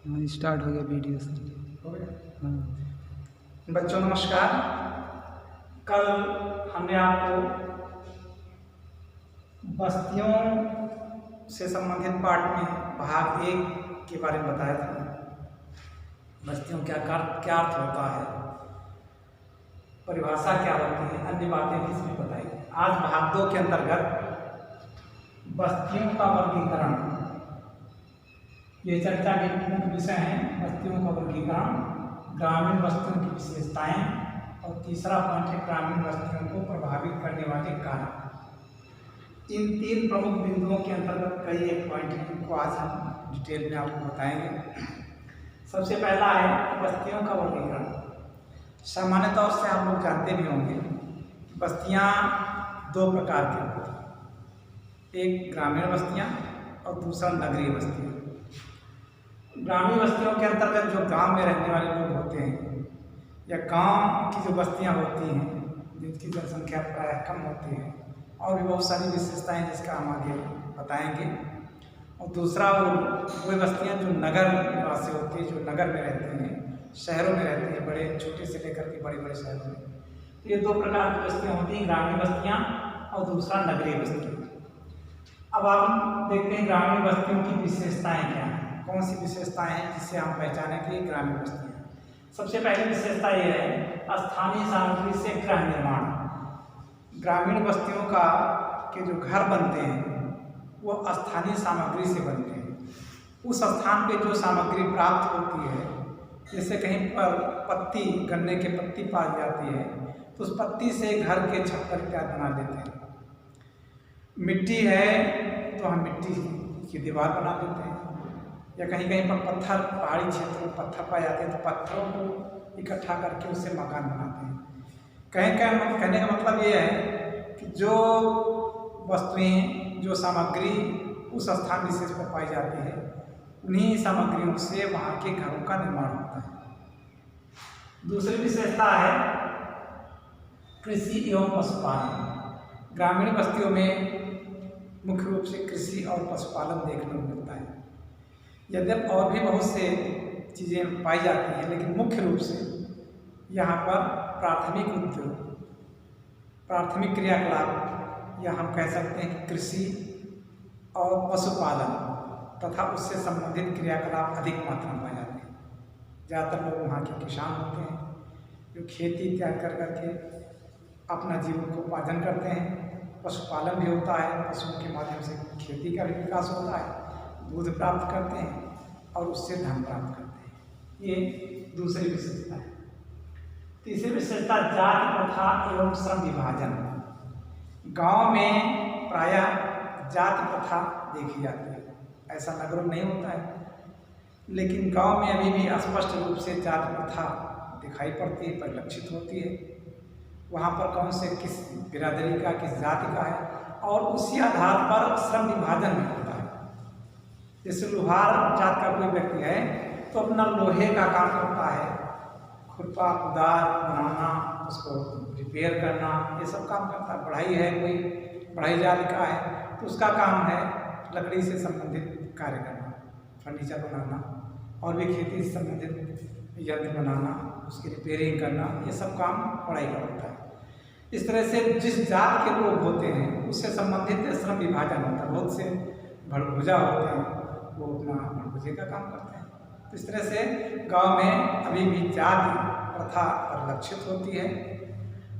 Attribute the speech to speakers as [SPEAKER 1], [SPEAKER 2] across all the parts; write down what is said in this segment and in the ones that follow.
[SPEAKER 1] हाँ, स्टार्ट हो गया वीडियो से।
[SPEAKER 2] हो गया।
[SPEAKER 1] हाँ।
[SPEAKER 2] बच्चों नमस्कार। कल हमने आपको बस्तियों से संबंधित पाठ में भाग 1 के बारे में बताया था। बस्तियों क्या अर्थ होता है, परिभाषा क्या होती है, अन्य बातें भी इसमें बताई। आज भाग 2 के अंतर्गत बस्तियों का वर्गीकरण, ये चर्चा के मुख्य विषय हैं। बस्तियों का वर्गीकरण, ग्रामीण बस्तियों की विशेषताएं और तीसरा पॉइंट है ग्रामीण बस्तियों को प्रभावित करने वाले कारण। इन 3 प्रमुख बिंदुओं के अंतर्गत कई एक पॉइंट हैं, इनको आज हम डिटेल में आपको बताएंगे। सबसे पहला है बस्तियों का वर्गीकरण। सामान्य तौर से आप लोग जानते भी होंगे, बस्तियां 2 प्रकार की होती हैं, एक ग्रामीण बस्तियां और दूसरा नगरीय बस्तियां। ग्रामीण बस्तियों के अंतर्गत जो गांव में रहने वाले लोग होते हैं या गांव की जो बस्तियां होती हैं जिनकी जनसंख्या प्रायः कम होती है, और भी बहुत सारी विशेषताएं जिसका हम आगे बताएंगे। और दूसरा वो बस्तियां जो नगर निवासी होती है, जो नगर में रहते हैं, शहरों में रहती हैं, बड़े छोटे से लेकर के बड़े बड़े शहरों में। तो ये 2 प्रकार की बस्तियां होती हैं, ग्रामीण बस्तियां और दूसरा नगरीय बस्तियां। अब हम देखते हैं ग्रामीण बस्तियों की विशेषताएं क्या हैं, कौन सी विशेषताएं हैं जिससे हम पहचानें कि ग्रामीण बस्तियां। सबसे पहली विशेषता यह है स्थानीय सामग्री से गृह निर्माण। ग्रामीण बस्तियों के जो घर बनते हैं वो स्थानीय सामग्री से बनते हैं। उस स्थान पे जो सामग्री प्राप्त होती है, जैसे कहीं पर पत्ती, गन्ने के पत्ती पाई जाती है तो उस पत्ती से घर के छप्पर इत्यादि बना देते हैं। मिट्टी है तो हम मिट्टी की दीवार बना देते हैं, या कहीं कहीं पर पत्थर, पहाड़ी क्षेत्र में पत्थर पाए जाते हैं तो पत्थरों को इकट्ठा करके उससे मकान बनाते हैं। कहने का मतलब ये है कि जो वस्तुएं, जो सामग्री उस स्थान विशेष पर पाई जाती है, उन्हीं सामग्रियों से वहाँ के घरों का निर्माण होता है। दूसरी विशेषता है कृषि एवं पशुपालन। ग्रामीण बस्तियों में मुख्य रूप से कृषि और पशुपालन देखने को मिलता है। यद्यपि और भी बहुत से चीज़ें पाई जाती हैं, लेकिन मुख्य रूप से यहाँ पर प्राथमिक उद्योग, प्राथमिक क्रियाकलाप, या हम कह सकते हैं कि कृषि और पशुपालन तथा उससे संबंधित क्रियाकलाप अधिक मात्रा में पाए जाते हैं। ज़्यादातर लोग वहाँ के किसान होते हैं जो खेती इत्यादि कर करके अपना जीवन को उपार्जन करते हैं। पशुपालन भी होता है, पशुओं के माध्यम से खेती का भी विकास होता है, दूध प्राप्त करते हैं और उससे धन प्राप्त करते हैं। ये दूसरी विशेषता है। तीसरी विशेषता जाति प्रथा एवं श्रम विभाजन। गांव में प्रायः जाति प्रथा देखी जाती है, ऐसा नगरों में नहीं होता है, लेकिन गांव में अभी भी स्पष्ट रूप से जाति प्रथा दिखाई पड़ती है, परिलक्षित होती है। वहाँ पर कौन से किस बिरादरी का, किस जाति का है, और उसी आधार पर श्रम विभाजन भी होता है। जैसे लोहार जात का कोई व्यक्ति है तो अपना लोहे का काम करता है, खुरपा कुदाल बनाना, उसको रिपेयर करना, ये सब काम करता है। बढ़ाई है, कोई बढ़ाई जात का है तो उसका काम है लकड़ी से संबंधित कार्य करना, फर्नीचर बनाना, और भी खेती से संबंधित यंत्र बनाना, उसकी रिपेयरिंग करना, ये सब काम बढ़ाई का होता है। इस तरह से जिस जात के लोग होते हैं उससे संबंधित श्रम विभाजन होता है। बहुत से भड़भुजा होते हैं, वो अपना भड़भुजे का काम करते हैं। तो इस तरह से गांव में अभी भी जाति प्रथा परिलक्षित होती है,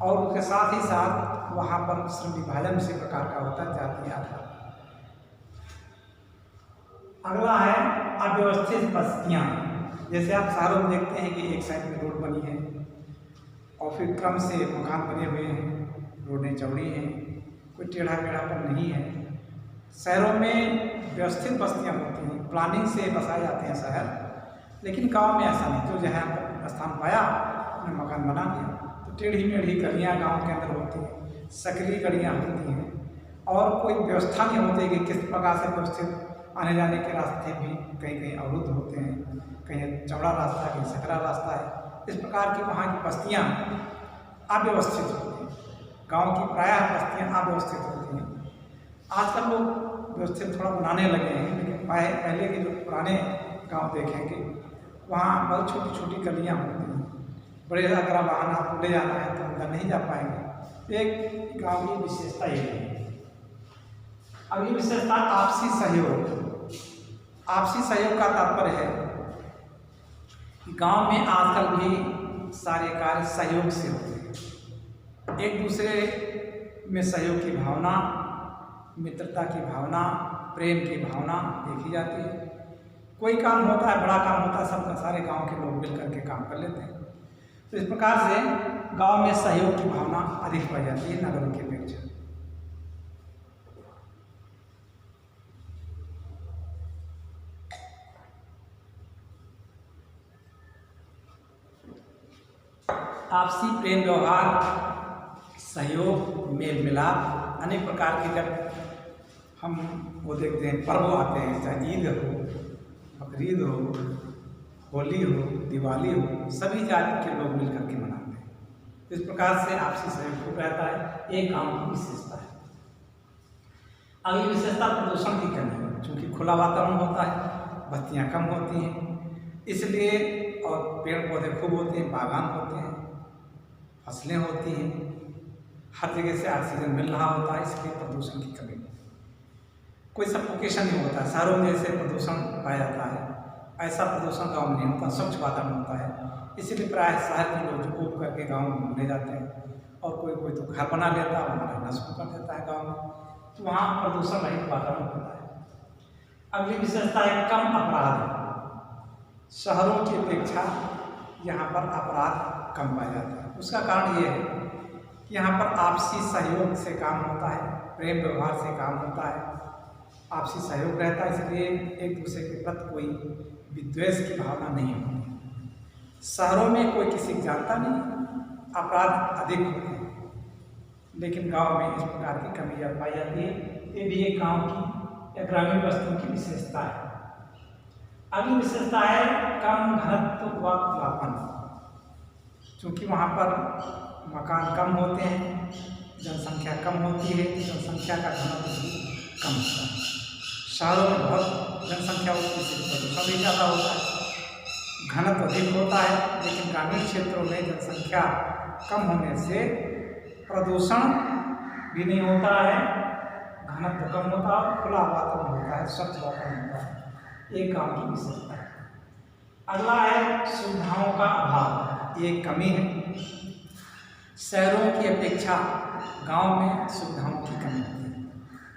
[SPEAKER 2] और उसके साथ ही साथ वहाँ पर श्रम विभाजन उसी प्रकार का होता है, जातीय आधार। अगला है अव्यवस्थित बस्तियाँ। जैसे आप शहरों में देखते हैं कि एक साइड में रोड बनी है और फिर क्रम से मकान बने हुए हैं, रोडें चौड़ी हैं, कोई टेढ़ा मेढ़ापन नहीं है। शहरों में व्यवस्थित बस्तियां होती हैं, प्लानिंग से बसाए जाते हैं शहर, लेकिन गांव में ऐसा नहीं। जो जहाँ स्थान पाया उन्हें मकान बना दिया। तो टेढ़ी मेढ़ी गलियाँ गांव के अंदर होती हैं, सकरी गलियाँ होती हैं, और कोई व्यवस्था नहीं होती कि किस प्रकार से व्यवस्थित आने जाने के रास्ते भी कहीं कहीं अवरुद्ध होते हैं, कहीं चौड़ा रास्ता है, कहीं सकरा रास्ता है। इस प्रकार की वहाँ की बस्तियाँ अव्यवस्थित होती हैं। गांव की प्रायः बस्तियाँ अव्यवस्थित होती हैं। आजकल लोग व्यवस्थित थोड़ा बनाने लगे हैं, लेकिन पहले के जो पुराने गांव देखेंगे, वहाँ बहुत छोटी छोटी गलियाँ होती हैं। बड़े अगर वाहन आपको ले जाना है तो अंदर नहीं जा पाएंगे। एक गाँव की विशेषता ये है। अगली विशेषता आपसी सहयोग। आपसी सहयोग का तात्पर्य है कि गांव में आजकल भी सारे कार्य सहयोग से होते हैं। एक दूसरे में सहयोग की भावना, मित्रता की भावना, प्रेम की भावना देखी जाती है। कोई काम होता है, बड़ा काम होता है, सब सारे गांव के लोग मिल करके काम कर लेते हैं। तो इस प्रकार से गांव में सहयोग की भावना अधिक पाई जाती है नगरों की अपेक्षा। आपसी प्रेम व्यवहार, सहयोग, मेल मिलाप, अनेक प्रकार के जब हम वो देखते हैं पर्व आते हैं, चाहे ईद हो, बकरीद हो, होली हो, दिवाली हो, सभी जाति के लोग मिल करके मनाते हैं। इस प्रकार से आपसी सहयोग रहता है, एक गांव की विशेषता है। अगली विशेषता प्रदूषण की कमी है। चूँकि खुला वातावरण होता है, बस्तियाँ कम होती हैं, इसलिए और पेड़ पौधे खूब होते हैं, बागान होते हैं, फसलें होती हैं, हर जगह से ऑक्सीजन मिल रहा होता है, इसलिए प्रदूषण की कमी कोई सफोकेशन नहीं होता। शहरों में जैसे प्रदूषण पाया जाता है, ऐसा प्रदूषण गांव में नहीं होता, स्वच्छ वातावरण होता है। इसीलिए प्राय शहर के लोग जो कूद करके गांव में घूमने जाते हैं, और कोई कोई तो घर बना लेता है, वहाँ रहना शुरू कर देता है गाँव में, तो वहाँ प्रदूषण रहित वातावरण होता है। अगली विशेषता है कम अपराध। शहरों की अपेक्षा यहाँ पर अपराध कम पाया जाता है। उसका कारण ये है कि यहाँ पर आपसी सहयोग से काम होता है, प्रेम व्यवहार से काम होता है, आपसी सहयोग रहता है, इसलिए एक दूसरे के प्रति कोई विद्वेष की भावना नहीं होती। शहरों में कोई किसी को जानता नहीं, अपराध अधिक होते हैं, लेकिन गांव में इस प्रकार की कमी पाई जाती है। ये भी एक गांव की या ग्रामीण बस्तियों की विशेषता है। अगली विशेषता है कम घनत्व व खुलापन। चूँकि वहाँ पर मकान कम होते हैं, जनसंख्या कम होती है, जनसंख्या का घनत्व भी कम होता है। शहरों में बहुत जनसंख्या होती है, इसलिए प्रदूषण भी ज़्यादा होता है, घनत्व अधिक होता है। लेकिन ग्रामीण क्षेत्रों में जनसंख्या कम होने से प्रदूषण भी नहीं होता है, घनत्व कम होता है, खुला वातावरण होता है, स्वच्छ वातावरण होता है। एक गाँव की विशेषता है। अगला है सुविधाओं का अभाव। ये कमी है। शहरों की अपेक्षा गांव में सुविधाओं की कमी होती है,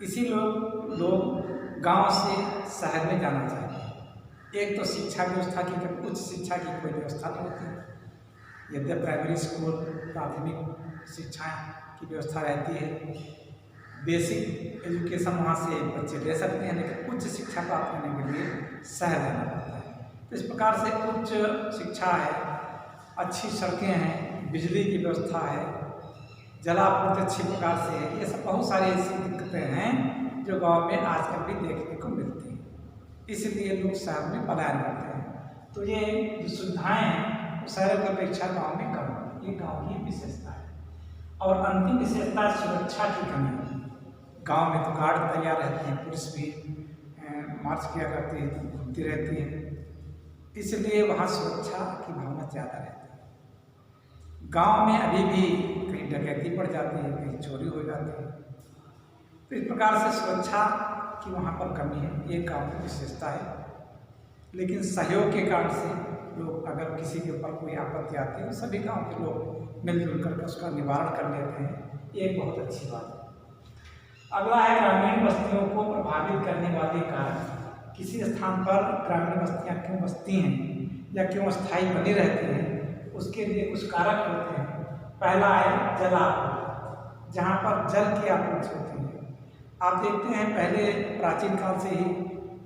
[SPEAKER 2] इसी लोग गांव से शहर में जाना चाहते हैं। एक तो शिक्षा व्यवस्था की, उच्च शिक्षा की कोई व्यवस्था नहीं होती। यद्यपि प्राइमरी स्कूल, प्राथमिक शिक्षा की व्यवस्था रहती है, बेसिक एजुकेशन वहाँ से बच्चे ले सकते हैं, लेकिन उच्च शिक्षा प्राप्त करने के लिए शहर जाना पड़ता है। तो इस प्रकार से उच्च शिक्षा है, अच्छी सड़कें हैं, बिजली की व्यवस्था है, जलापूर्ति अच्छी प्रकार से है, ये सब बहुत सारी ऐसी दिक्कतें हैं जो गांव में आजकल भी देखने को मिलती हैं। इसलिए लोग शहर में पलायन करते हैं। तो ये जो सुविधाएँ हैं शहर की अपेक्षा गाँव में कम है, ये गाँव की विशेषता है। और अंतिम विशेषता है सुरक्षा की कमी। गाँव में तो गार्ड तैयार रहते हैं, पुलिस भी मार्च किया करती है, घूमती रहती है, इसलिए वहाँ सुरक्षा की भावना ज़्यादा रहती है। गांव में अभी भी कहीं डकैती पड़ जाती है, कहीं चोरी हो जाती है, तो इस प्रकार से सुरक्षा की वहाँ पर कमी है, ये गांव की विशेषता है। लेकिन सहयोग के कारण से लोग अगर किसी के ऊपर कोई आपत्ति आती है तो सभी गांव के लोग मिलजुल करके उसका निवारण कर लेते हैं, ये एक बहुत अच्छी बात है। अगला है ग्रामीण बस्तियों को प्रभावित करने वाले कारक। किसी स्थान पर ग्रामीण बस्तियाँ क्यों बसती हैं या क्यों स्थायी बनी रहती हैं, उसके लिए कुछ कारक होते हैं। पहला है जलापूर्ति, जहाँ पर जल की आपूर्ति होती है। आप देखते हैं पहले प्राचीन काल से ही,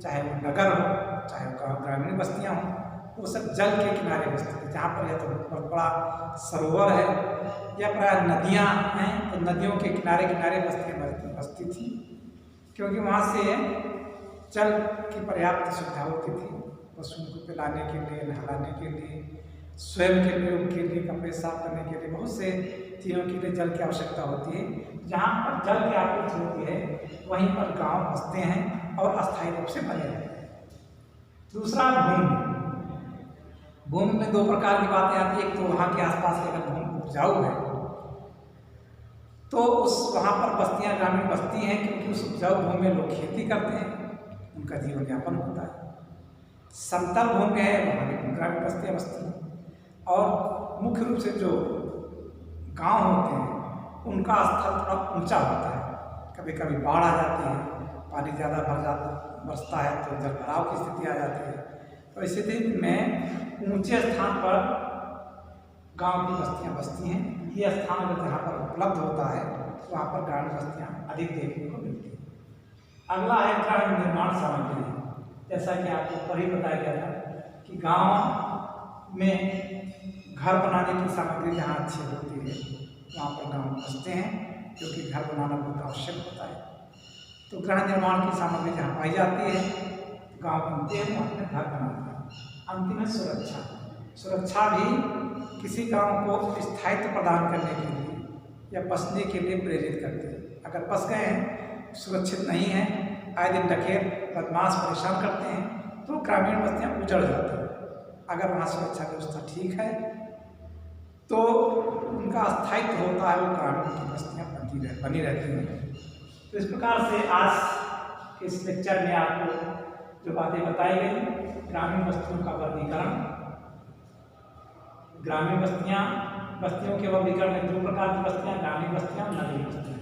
[SPEAKER 2] चाहे वो नगर हो चाहे वो ग्रामीण बस्तियाँ हों, वो सब जल के किनारे बसते थे। जहाँ पर या तो बहुत बड़ा सरोवर है या प्राय नदियाँ हैं, तो नदियों के किनारे किनारे बस्ती थी, क्योंकि वहाँ से जल की पर्याप्त सुविधा होती थी। पशुओं को पिलाने के लिए, नहलाने के लिए, स्वयं के उपयोग के लिए, कपड़े साफ करने के लिए, बहुत से चीज़ों के लिए जल की आवश्यकता होती है। जहाँ पर जल की आपूर्ति होती है वहीं पर गांव बसते हैं और अस्थायी रूप से बने रहते हैं। दूसरा भूमि। भूमि में दो प्रकार की बातें आती है। एक तो वहाँ के आसपास की अगर भूमि उपजाऊ है तो वहाँ पर बस्तियाँ, ग्रामीण बस्ती हैं, क्योंकि उस उपजाऊ भूमि में लोग खेती करते हैं, उनका जीवन यापन होता है। समतल भूमि है, वहाँ की ग्रामीण बस्तियाँ बसती हैं। और मुख्य रूप से जो गांव होते हैं उनका स्थल थोड़ा ऊंचा होता है। कभी कभी बाढ़ आ जाती है, पानी ज़्यादा बरसता है तो जलभराव की स्थिति आ जाती है। तो इस स्थिति में ऊंचे स्थान पर गांव की बस्तियां बसती हैं। ये स्थान अगर जहाँ पर उपलब्ध होता है तो वहाँ पर ग्रामीण बस्तियां अधिक देखने को मिलती हैं। अगला है ग्रामीण निर्माण सामग्री। जैसा कि आपको ऊपर ही बताया गया था कि गाँव में घर बनाने की सामग्री जहाँ अच्छी होती है वहाँ पर गाँव बसते हैं, क्योंकि घर बनाना बहुत आवश्यक होता है। तो गृह निर्माण की सामग्री जहाँ पाई जाती है गाँव बनते हैं, वहाँ अपने घर बनाते हैं। अंतिम है सुरक्षा। सुरक्षा भी किसी गांव को स्थायित्व प्रदान करने के लिए या बसने के लिए प्रेरित करती है। अगर बस गए हैं, सुरक्षित नहीं हैं, आए दिन डकैत बदमाश परेशान करते हैं तो ग्रामीण बस्तियाँ उजड़ जाती हैं। अगर वहाँ सुरक्षा व्यवस्था ठीक है तो उनका स्थायित्व होता है, वो ग्रामीण की बस्तियाँ बनी रहती हैं। तो इस प्रकार से आज के इस लेक्चर में आपको जो बातें बताई गई, ग्रामीण बस्तियों का वर्गीकरण। ग्रामीण बस्तियों के वर्गीकरण में दो प्रकार की बस्तियाँ, ग्रामीण बस्तियाँ और नगरीय बस्तियाँ।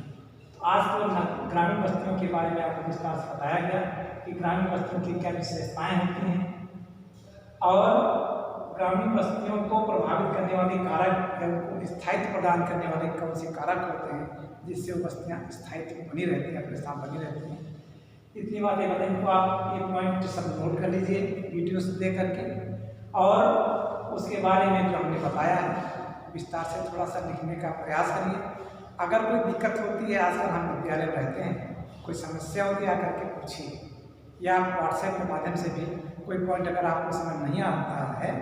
[SPEAKER 2] तो आज तो ग्रामीण बस्तियों के बारे में आपको विस्तार से बताया गया कि ग्रामीण बस्तियों की क्या विशेषताएँ होती हैं और ग्रामीण बस्तियों को प्रभावित करने वाले कारक या उनको स्थायित्व प्रदान करने वाले कौन से कारक होते हैं जिससे वो बस्तियाँ स्थायित्व बनी रहती हैं, अपने स्थान बनी रहती हैं। इतनी बातें बताएं तो आप ये पॉइंट सब नोट कर लीजिए वीडियोस देख करके, और उसके बारे में जो हमने बताया है विस्तार से थोड़ा सा लिखने का प्रयास करिए। अगर कोई दिक्कत होती है, आजकल हम विद्यालय में रहते हैं, कोई समस्या होती है आकर के पूछिए, या आप व्हाट्सएप के माध्यम से भी कोई पॉइंट अगर आपको समझ नहीं आता है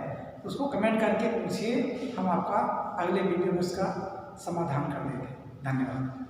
[SPEAKER 2] तो उसको कमेंट करके पूछिए, हम आपका अगले वीडियो में उसका समाधान कर देंगे। धन्यवाद।